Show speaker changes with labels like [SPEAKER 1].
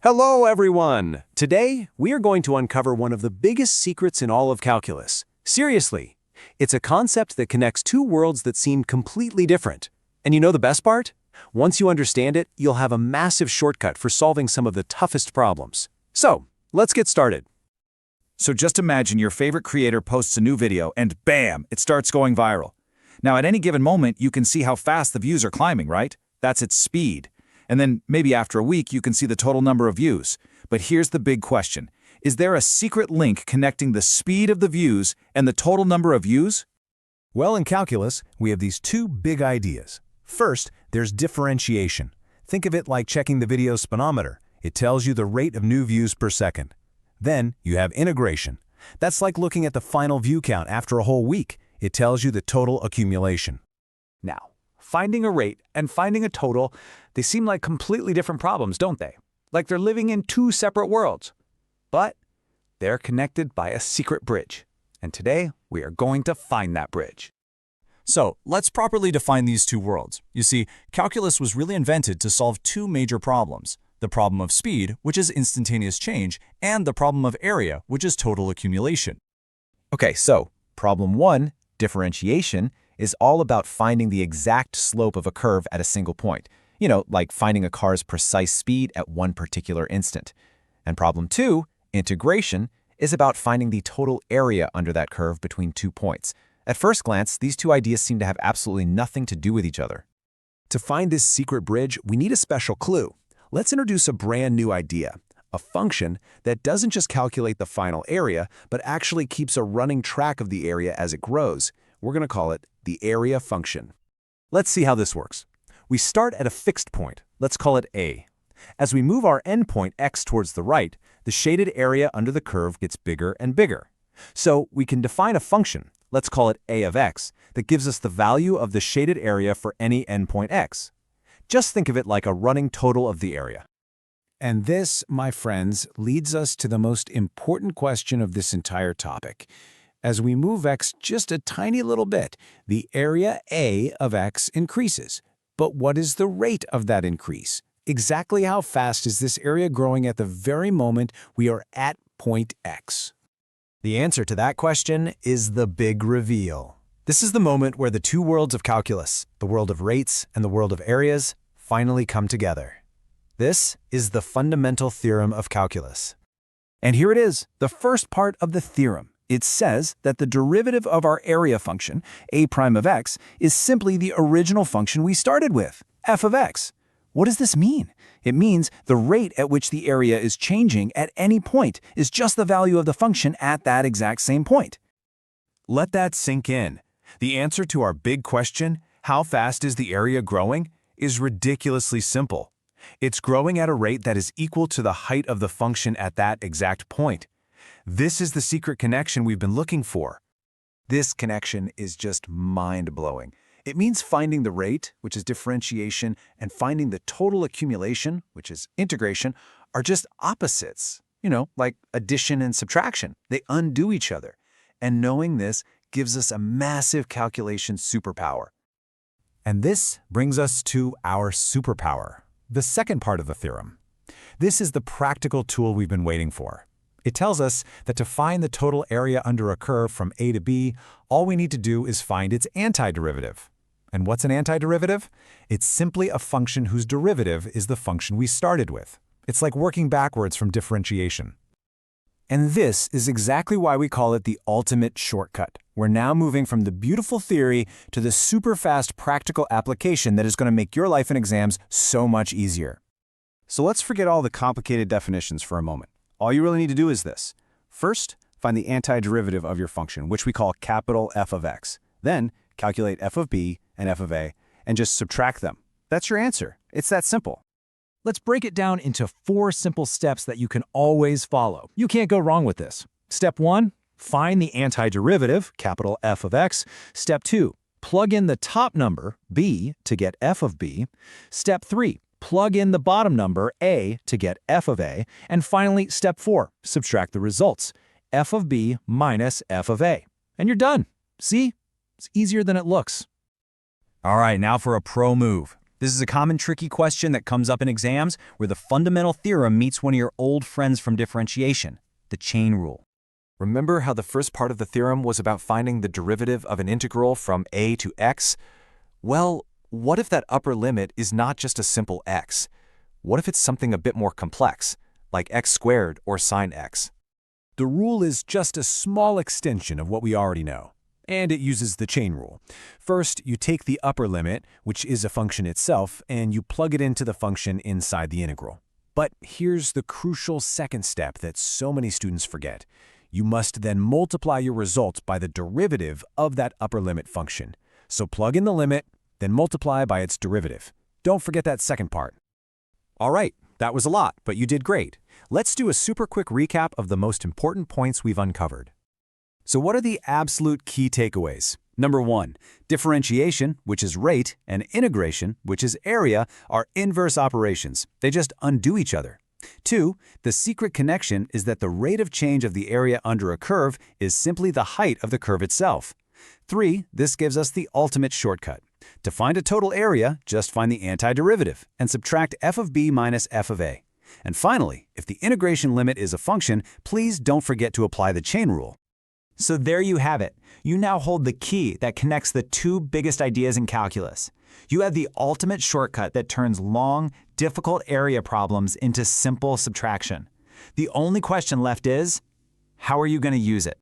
[SPEAKER 1] Hello, everyone! Today, we are going to uncover one of the biggest secrets in all of calculus. Seriously, it's a concept that connects two worlds that seem completely different. And you know the best part? Once you understand it, you'll have a massive shortcut for solving some of the toughest problems. So, let's get started.
[SPEAKER 2] So just imagine your favorite creator posts a new video and bam, it starts going viral. Now at any given moment, you can see how fast the views are climbing, right? That's its speed. And then maybe after a week, you can see the total number of views. But here's the big question. Is there a secret link connecting the speed of the views and the total number of views?
[SPEAKER 3] Well, in calculus, we have these two big ideas. First, there's differentiation. Think of it like checking the video speedometer. It tells you the rate of new views per second. Then, you have integration. That's like looking at the final view count after a whole week. It tells you the total accumulation.
[SPEAKER 4] Now, finding a rate and finding a total, they seem like completely different problems, don't they? Like they're living in two separate worlds. But they're connected by a secret bridge. And today, we are going to find that bridge.
[SPEAKER 5] So, let's properly define these two worlds. You see, calculus was really invented to solve two major problems. The problem of speed, which is instantaneous change, and the problem of area, which is total accumulation.
[SPEAKER 6] Okay, so problem 1, differentiation, is all about finding the exact slope of a curve at a single point. You know, like finding a car's precise speed at one particular instant. And problem 2, integration, is about finding the total area under that curve between 2 points. At first glance, these two ideas seem to have absolutely nothing to do with each other.
[SPEAKER 1] To find this secret bridge, we need a special clue. Let's introduce a brand new idea, a function that doesn't just calculate the final area, but actually keeps a running track of the area as it grows. We're going to call it the area function. Let's see how this works. We start at a fixed point. Let's call it A. As we move our endpoint x towards the right, the shaded area under the curve gets bigger and bigger. So we can define a function, let's call it a of x, that gives us the value of the shaded area for any endpoint x. Just think of it like a running total of the area.
[SPEAKER 3] And this, my friends, leads us to the most important question of this entire topic. As we move x just a tiny little bit, the area A of x increases. But what is the rate of that increase? Exactly how fast is this area growing at the very moment we are at point x?
[SPEAKER 1] The answer to that question is the big reveal. This is the moment where the two worlds of calculus, the world of rates and the world of areas, finally come together. This is the fundamental theorem of calculus. And here it is, the first part of the theorem. It says that the derivative of our area function, a prime of x, is simply the original function we started with, f of x. What does this mean? It means the rate at which the area is changing at any point is just the value of the function at that exact same point.
[SPEAKER 3] Let that sink in. The answer to our big question, how fast is the area growing, is ridiculously simple. It's growing at a rate that is equal to the height of the function at that exact point. This is the secret connection we've been looking for. This connection is just mind-blowing. It means finding the rate, which is differentiation, and finding the total accumulation, which is integration, are just opposites. You know, like addition and subtraction. They undo each other. And knowing this gives us a massive calculation superpower. And this brings us to our superpower, the second part of the theorem. This is the practical tool we've been waiting for. It tells us that to find the total area under a curve from A to B, all we need to do is find its antiderivative. And what's an antiderivative? It's simply a function whose derivative is the function we started with. It's like working backwards from differentiation.
[SPEAKER 1] And this is exactly why we call it the ultimate shortcut. We're now moving from the beautiful theory to the super fast practical application that is going to make your life in exams so much easier. So let's forget all the complicated definitions for a moment. All you really need to do is this. First, find the antiderivative of your function, which we call capital F of x. Then, calculate f of b and f of a, and just subtract them. That's your answer. It's that simple.
[SPEAKER 4] Let's break it down into 4 simple steps that you can always follow. You can't go wrong with this. Step 1, find the antiderivative, capital F of x. Step 2, plug in the top number, b, to get f of b. Step 3, plug in the bottom number, a, to get f of a. And finally, step 4, subtract the results, f of b minus f of a. And you're done. See? It's easier than it looks.
[SPEAKER 5] All right, now for a pro move.
[SPEAKER 7] This is a common tricky question that comes up in exams where the fundamental theorem meets one of your old friends from differentiation, the chain rule.
[SPEAKER 6] Remember how the first part of the theorem was about finding the derivative of an integral from a to x? Well, what if that upper limit is not just a simple x? What if it's something a bit more complex, like x squared or sine x?
[SPEAKER 3] The rule is just a small extension of what we already know, and it uses the chain rule. First, you take the upper limit, which is a function itself, and you plug it into the function inside the integral. But here's the crucial second step that so many students forget. You must then multiply your results by the derivative of that upper limit function. So plug in the limit, then multiply by its derivative. Don't forget that second part.
[SPEAKER 4] All right, that was a lot, but you did great. Let's do a super quick recap of the most important points we've uncovered. So what are the absolute key takeaways? Number 1, differentiation, which is rate, and integration, which is area, are inverse operations. They just undo each other. 2, the secret connection is that the rate of change of the area under a curve is simply the height of the curve itself. 3, this gives us the ultimate shortcut. To find a total area, just find the antiderivative and subtract f of b minus f of a. And finally, if the integration limit is a function, please don't forget to apply the chain rule.
[SPEAKER 7] So there you have it. You now hold the key that connects the two biggest ideas in calculus. You have the ultimate shortcut that turns long, difficult area problems into simple subtraction. The only question left is, how are you going to use it?